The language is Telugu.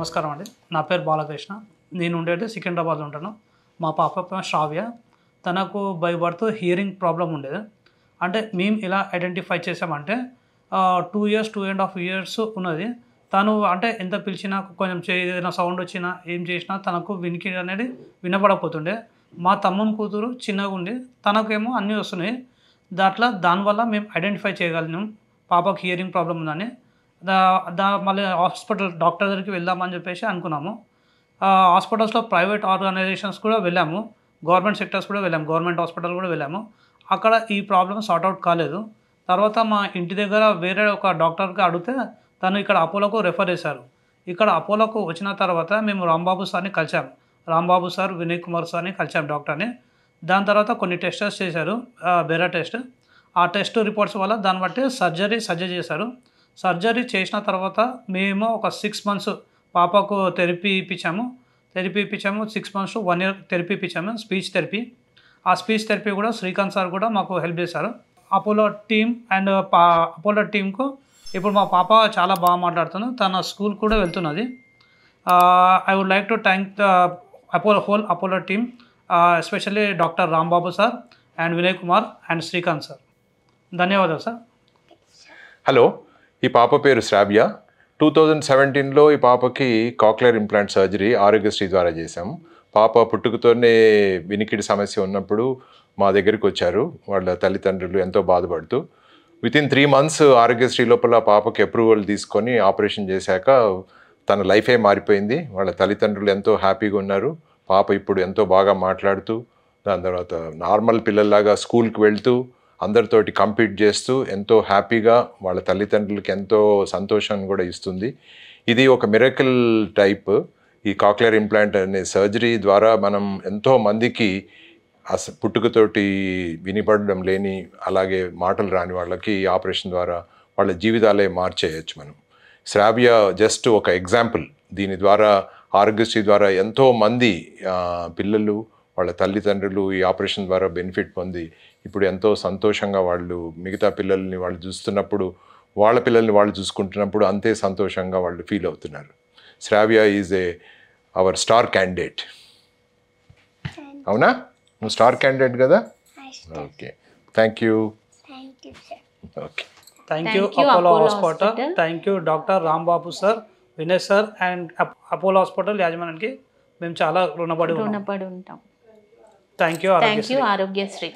నమస్కారం అండి. నా పేరు బాలకృష్ణ. నేను ఉండేది సికింద్రాబాద్లో ఉంటాను. మా పాప పేరు శ్రావ్య. తనకు బై బర్త్ హియరింగ్ ప్రాబ్లమ్ ఉండేది. అంటే మేము ఎలా ఐడెంటిఫై చేసామంటే 2 ఇయర్స్, 2.5 ఇయర్స్ ఉన్నది. తను అంటే ఎంత పిలిచినా కొంచెం ఏదైనా సౌండ్ వచ్చినా, ఏం చేసినా తనకు వినికిడి అనేది వినపడకపోతుండే. మా తమ్ముని కూతురు చిన్నగుండి తనకేమో అన్నీ వస్తున్నాయి. దానివల్ల మేము ఐడెంటిఫై చేయగలిగినాం పాపకు హియరింగ్ ప్రాబ్లమ్ ఉందని. దా దా మళ్ళీ హాస్పిటల్ డాక్టర్ దగ్గరికి వెళ్దామని చెప్పేసి అనుకున్నాము. హాస్పిటల్స్‌లో ప్రైవేట్ ఆర్గనైజేషన్స్ కూడా వెళ్ళాము. గవర్నమెంట్ సెక్టర్స్ కూడా వెళ్ళాము. గవర్నమెంట్ హాస్పిటల్ కూడా వెళ్ళాము. అక్కడ ఈ ప్రాబ్లమ్ సార్ట్ ఔట్ కాలేదు. తర్వాత మా ఇంటి దగ్గర వేరే ఒక డాక్టర్‌కి అడిగితే తను ఇక్కడ అపోలోకు రెఫర్ చేశారు. ఇక్కడ అపోలోకు వచ్చిన తర్వాత మేము రాంబాబు సార్‌ని కలిసాం. రాంబాబు సార్, వినయ్ కుమార్ సార్‌ని కలిసాం డాక్టర్‌ని. దాని తర్వాత కొన్ని టెస్టెస్ చేశారు. బెరా టెస్ట్. ఆ టెస్ట్ రిపోర్ట్స్ వల్ల దాన్ని బట్టి సర్జరీ సజెస్ట్ చేశారు. సర్జరీ చేసిన తర్వాత మేము ఒక 6 మంత్స్ పాపకు థెరపీ ఇప్పించాము. 6 మంత్స్ టు 1 ఇయర్ థెరపీ ఇప్పించాము. Speech therapy. ఆ స్పీచ్ థెరపీ కూడా శ్రీకాంత్ సార్ కూడా మాకు హెల్ప్ చేశారు. అపోలో టీమ్ అండ్ అపోలో టీమ్‌కు ఇప్పుడు మా పాప చాలా బాగా మాట్లాడుతుంది. తన స్కూల్ కూడా వెళ్తున్నది. I would like to thank the whole Apollo team, especially doctor Rambabu sir and Vinay Kumar and Srikanth sir. ధన్యవాదాలు సార్. హలో, ఈ పాప పేరు శ్రావ్య. 2017లో ఈ పాపకి కాక్లియర్ ఇంప్లాంట్ సర్జరీ ఆరోగ్యశ్రీ ద్వారా చేశాము. పాప పుట్టుకతోనే వినికిడి సమస్య ఉన్నప్పుడు మా దగ్గరికి వచ్చారు వాళ్ళ తల్లిదండ్రులు ఎంతో బాధపడుతూ. వితిన్ 3 మంత్స్ ఆరోగ్యశ్రీ లోపల పాపకి అప్రూవల్ తీసుకొని ఆపరేషన్ చేశాక తన లైఫే మారిపోయింది. వాళ్ళ తల్లిదండ్రులు ఎంతో హ్యాపీగా ఉన్నారు. పాప ఇప్పుడు ఎంతో బాగా మాట్లాడుతూ, దాని తర్వాత నార్మల్ పిల్లల్లాగా స్కూల్కి వెళ్తూ, అందరితోటి కంపీట్ చేస్తూ ఎంతో హ్యాపీగా వాళ్ళ తల్లిదండ్రులకి ఎంతో సంతోషాన్ని కూడా ఇస్తుంది. ఇది ఒక మిరకిల్ టైప్. ఈ కాక్లియర్ ఇంప్లాంట్ అనే సర్జరీ ద్వారా మనం ఎంతో మందికి పుట్టుకతోటి వినిపడడం లేని, అలాగే మాటలు రాని వాళ్ళకి ఈ ఆపరేషన్ ద్వారా వాళ్ళ జీవితాలే మార్చేయచ్చు మనం. శ్రావ్య జస్ట్ ఒక ఎగ్జాంపుల్. దీని ద్వారా ఆరోగ్యశ్రీ ద్వారా ఎంతో మంది పిల్లలు వాళ్ళ తల్లిదండ్రులు ఈ ఆపరేషన్ ద్వారా బెనిఫిట్ పొంది ఇప్పుడు ఎంతో సంతోషంగా వాళ్ళు మిగతా పిల్లల్ని వాళ్ళు చూస్తున్నప్పుడు, వాళ్ళ పిల్లల్ని వాళ్ళు చూసుకుంటున్నప్పుడు అంతే సంతోషంగా వాళ్ళు ఫీల్ అవుతున్నారు. శ్రావ్య ఈజ్ అవర్ స్టార్ క్యాండిడేట్. అవునా? నువ్వు స్టార్ క్యాండిడేట్ కదా? Okay, thank you. Okay, thank you Apollo hospital. Thank you doctor Rambabu sir, Vinay sir and Apollo hospital యాజమాన్యానికి మేము చాలా రుణపడి ఉంటాం. ఉంటాం. Thank you Aarogyasri.